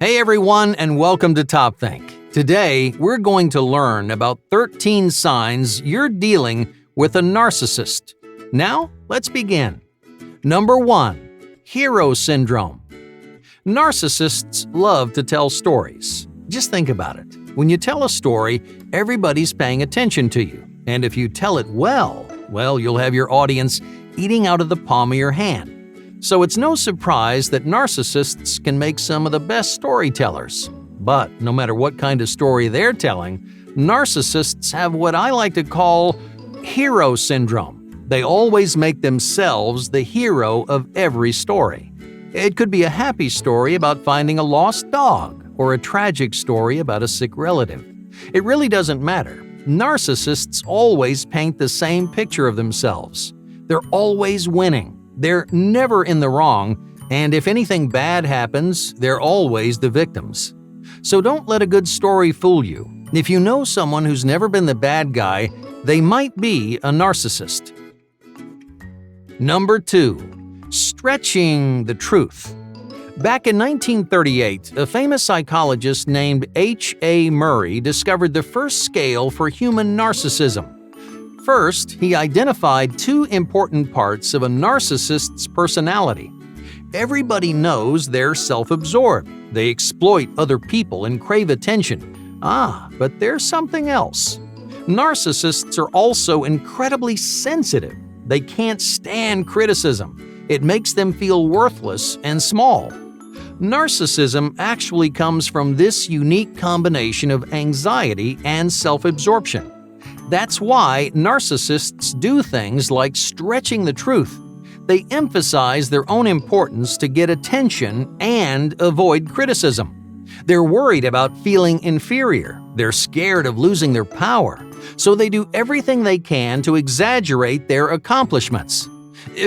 Hey everyone, and welcome to TopThink. Today, we're going to learn about 13 signs you're dealing with a narcissist. Now, let's begin. Number 1. Hero Syndrome. Narcissists love to tell stories. Just think about it. When you tell a story, everybody's paying attention to you. And if you tell it well, you'll have your audience eating out of the palm of your hand. So it's no surprise that narcissists can make some of the best storytellers. But no matter what kind of story they're telling, narcissists have what I like to call hero syndrome. They always make themselves the hero of every story. It could be a happy story about finding a lost dog or a tragic story about a sick relative. It really doesn't matter. Narcissists always paint the same picture of themselves. They're always winning. They're never in the wrong, and if anything bad happens, they're always the victims. So don't let a good story fool you. If you know someone who's never been the bad guy, they might be a narcissist. Number 2. Stretching the truth. Back in 1938, a famous psychologist named H.A. Murray discovered the first scale for human narcissism. First, he identified 2 important parts of a narcissist's personality. Everybody knows they're self-absorbed. They exploit other people and crave attention. But there's something else. Narcissists are also incredibly sensitive. They can't stand criticism. It makes them feel worthless and small. Narcissism actually comes from this unique combination of anxiety and self-absorption. That's why narcissists do things like stretching the truth. They emphasize their own importance to get attention and avoid criticism. They're worried about feeling inferior. They're scared of losing their power. So they do everything they can to exaggerate their accomplishments.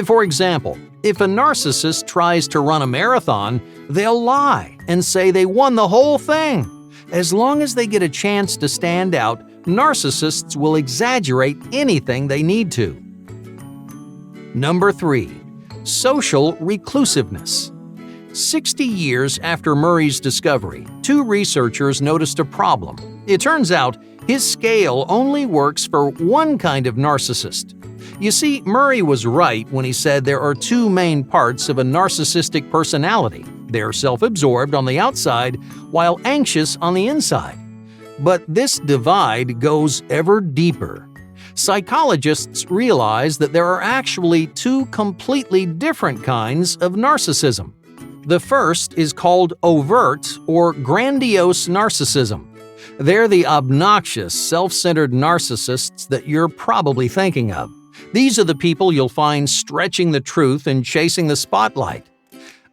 For example, if a narcissist tries to run a marathon, they'll lie and say they won the whole thing. As long as they get a chance to stand out, narcissists will exaggerate anything they need to. Number 3. Social reclusiveness. 60 years after Murray's discovery, 2 researchers noticed a problem. It turns out his scale only works for one kind of narcissist. You see, Murray was right when he said there are 2 main parts of a narcissistic personality. They're self-absorbed on the outside while anxious on the inside. But this divide goes ever deeper. Psychologists realize that there are actually 2 completely different kinds of narcissism. The first is called overt or grandiose narcissism. They're the obnoxious, self-centered narcissists that you're probably thinking of. These are the people you'll find stretching the truth and chasing the spotlight.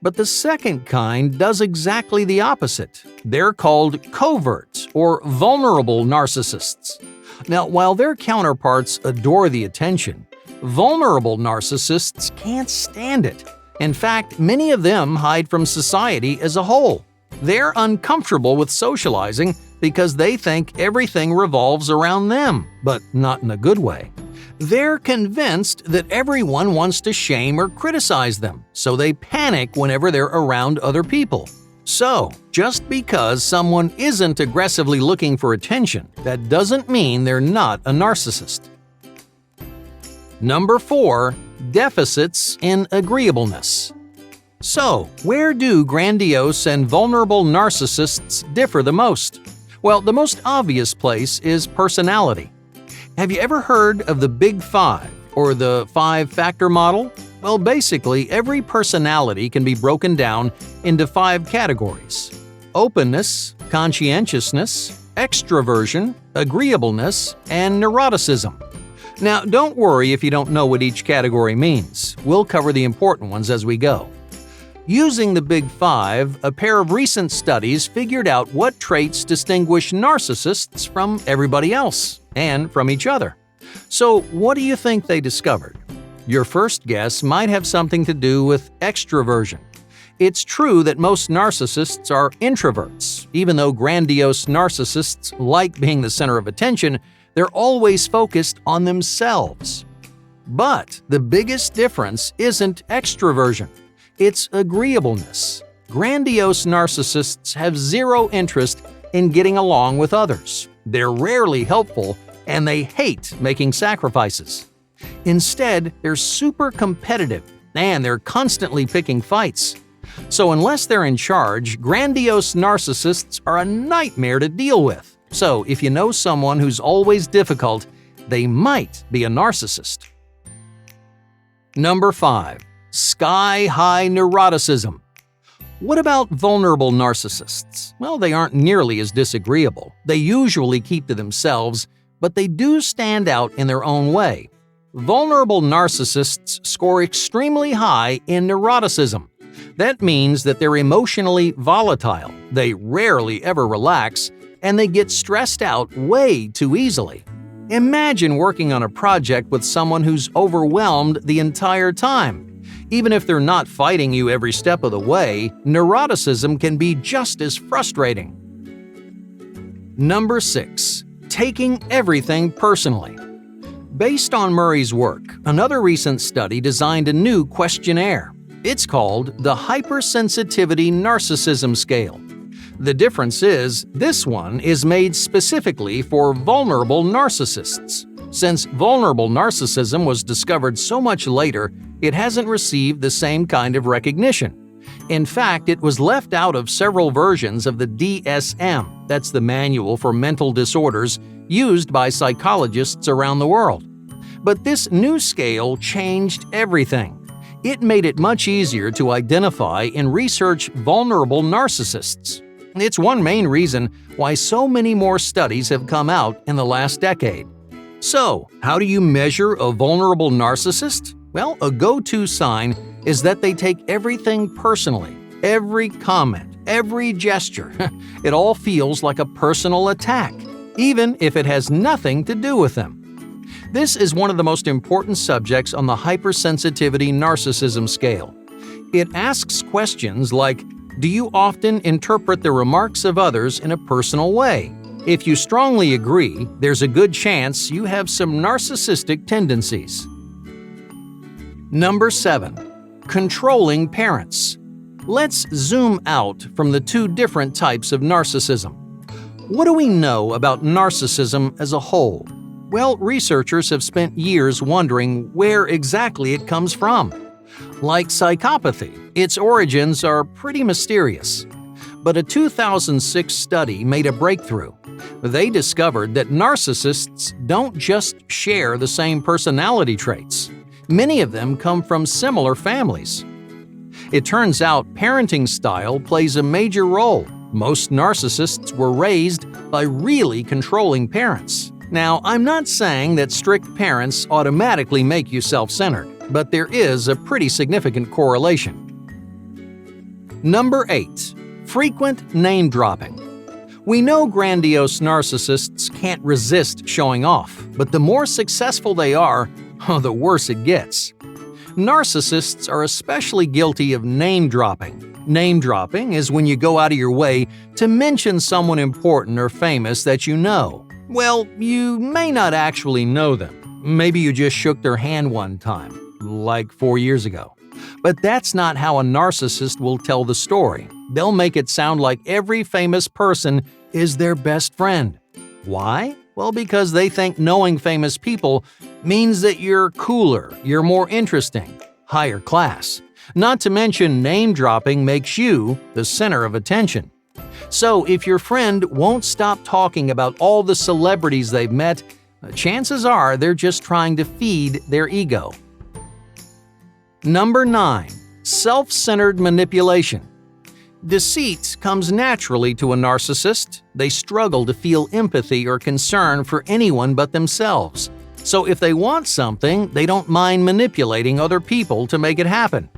But the second kind does exactly the opposite. They're called covert or vulnerable narcissists. Now, while their counterparts adore the attention, vulnerable narcissists can't stand it. In fact, many of them hide from society as a whole. They're uncomfortable with socializing because they think everything revolves around them, but not in a good way. They're convinced that everyone wants to shame or criticize them, so they panic whenever they're around other people. So, just because someone isn't aggressively looking for attention, that doesn't mean they're not a narcissist. Number 4. Deficits in agreeableness. So, where do grandiose and vulnerable narcissists differ the most? Well, the most obvious place is personality. Have you ever heard of the Big Five or the 5-factor model? Well, basically, every personality can be broken down into 5 categories: openness, conscientiousness, extraversion, agreeableness, and neuroticism. Now, don't worry if you don't know what each category means. We'll cover the important ones as we go. Using the Big Five, a pair of recent studies figured out what traits distinguish narcissists from everybody else and from each other. So, what do you think they discovered? Your first guess might have something to do with extraversion. It's true that most narcissists are introverts. Even though grandiose narcissists like being the center of attention, they're always focused on themselves. But the biggest difference isn't extraversion. It's agreeableness. Grandiose narcissists have zero interest in getting along with others. They're rarely helpful, and they hate making sacrifices. Instead, they're super competitive, and they're constantly picking fights. So unless they're in charge, grandiose narcissists are a nightmare to deal with. So if you know someone who's always difficult, they might be a narcissist. Number 5. Sky-high neuroticism. What about vulnerable narcissists? Well, they aren't nearly as disagreeable. They usually keep to themselves, but they do stand out in their own way. Vulnerable narcissists score extremely high in neuroticism. That means that they're emotionally volatile, they rarely ever relax, and they get stressed out way too easily. Imagine working on a project with someone who's overwhelmed the entire time. Even if they're not fighting you every step of the way, neuroticism can be just as frustrating. Number 6. Taking everything personally. Based on Murray's work, another recent study designed a new questionnaire. It's called the Hypersensitivity Narcissism Scale. The difference is, this one is made specifically for vulnerable narcissists. Since vulnerable narcissism was discovered so much later, it hasn't received the same kind of recognition. In fact, it was left out of several versions of the DSM, that's the Manual for Mental Disorders, used by psychologists around the world. But this new scale changed everything. It made it much easier to identify and research vulnerable narcissists. It's one main reason why so many more studies have come out in the last decade. So, how do you measure a vulnerable narcissist? Well, a go-to sign is that they take everything personally. Every comment, every gesture, it all feels like a personal attack, even if it has nothing to do with them. This is one of the most important subjects on the Hypersensitivity Narcissism Scale. It asks questions like, do you often interpret the remarks of others in a personal way? If you strongly agree, there's a good chance you have some narcissistic tendencies. Number 7. Controlling parents. Let's zoom out from the two different types of narcissism. What do we know about narcissism as a whole? Well, researchers have spent years wondering where exactly it comes from. Like psychopathy, its origins are pretty mysterious. But a 2006 study made a breakthrough. They discovered that narcissists don't just share the same personality traits. Many of them come from similar families. It turns out parenting style plays a major role. Most narcissists were raised by really controlling parents. Now, I'm not saying that strict parents automatically make you self-centered, but there is a pretty significant correlation. Number 8. Frequent name-dropping. We know grandiose narcissists can't resist showing off, but the more successful they are, the worse it gets. Narcissists are especially guilty of name-dropping. Name-dropping is when you go out of your way to mention someone important or famous that you know. Well, you may not actually know them. Maybe you just shook their hand one time, like 4 years ago. But that's not how a narcissist will tell the story. They'll make it sound like every famous person is their best friend. Why? Well, because they think knowing famous people means that you're cooler, you're more interesting, higher class. Not to mention name-dropping makes you the center of attention. So if your friend won't stop talking about all the celebrities they've met, chances are they're just trying to feed their ego. Number 9. Self-centered manipulation. Deceit comes naturally to a narcissist. They struggle to feel empathy or concern for anyone but themselves. So if they want something, they don't mind manipulating other people to make it happen.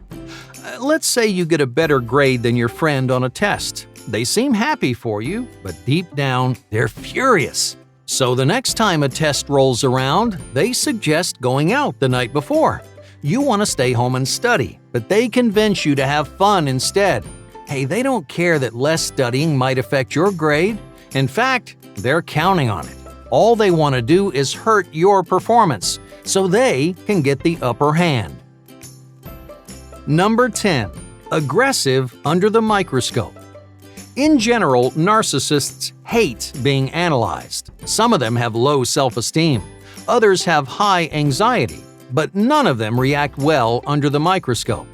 Let's say you get a better grade than your friend on a test. They seem happy for you, but deep down, they're furious. So the next time a test rolls around, they suggest going out the night before. You want to stay home and study, but they convince you to have fun instead. Hey, they don't care that less studying might affect your grade. In fact, they're counting on it. All they want to do is hurt your performance, so they can get the upper hand. Number 10. Aggressive under the microscope. In general, narcissists hate being analyzed. Some of them have low self-esteem. Others have high anxiety, but none of them react well under the microscope.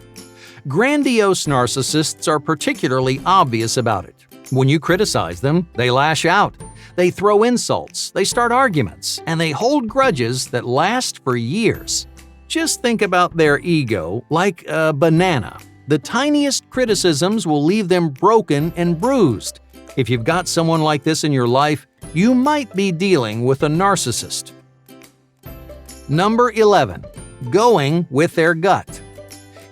Grandiose narcissists are particularly obvious about it. When you criticize them, they lash out. They throw insults, they start arguments, and they hold grudges that last for years. Just think about their ego like a banana. The tiniest criticisms will leave them broken and bruised. If you've got someone like this in your life, you might be dealing with a narcissist. Number 11. Going with their gut.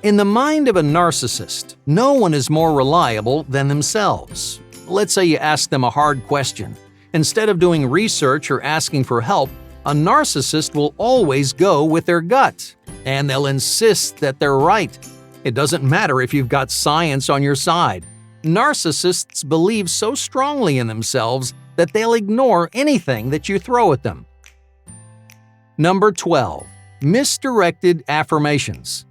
In the mind of a narcissist, no one is more reliable than themselves. Let's say you ask them a hard question. Instead of doing research or asking for help, a narcissist will always go with their gut, and they'll insist that they're right. It doesn't matter if you've got science on your side. Narcissists believe so strongly in themselves that they'll ignore anything that you throw at them. Number 12. Misdirected Affirmations.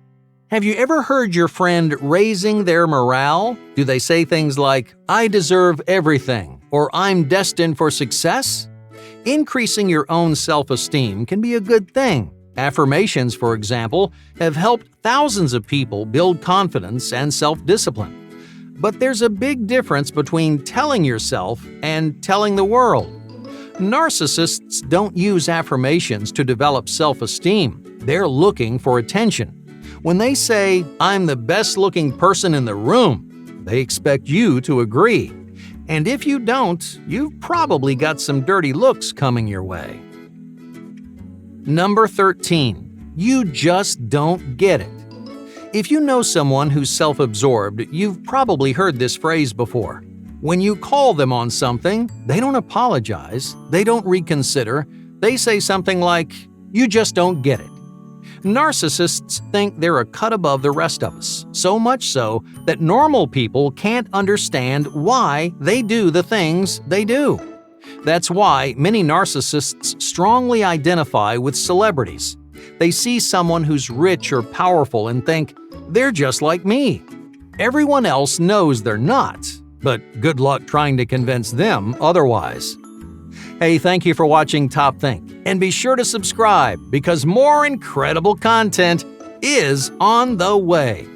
Have you ever heard your friend raising their morale? Do they say things like, "I deserve everything," or "I'm destined for success"? Increasing your own self-esteem can be a good thing. Affirmations, for example, have helped thousands of people build confidence and self-discipline. But there's a big difference between telling yourself and telling the world. Narcissists don't use affirmations to develop self-esteem. They're looking for attention. When they say, "I'm the best-looking person in the room," they expect you to agree. And if you don't, you've probably got some dirty looks coming your way. Number 13. You just don't get it. If you know someone who's self-absorbed, you've probably heard this phrase before. When you call them on something, they don't apologize, they don't reconsider, they say something like, "You just don't get it." Narcissists think they're a cut above the rest of us, so much so that normal people can't understand why they do the things they do. That's why many narcissists strongly identify with celebrities. They see someone who's rich or powerful and think, "They're just like me." Everyone else knows they're not, but good luck trying to convince them otherwise. Hey, thank you for watching TopThink, and be sure to subscribe because more incredible content is on the way.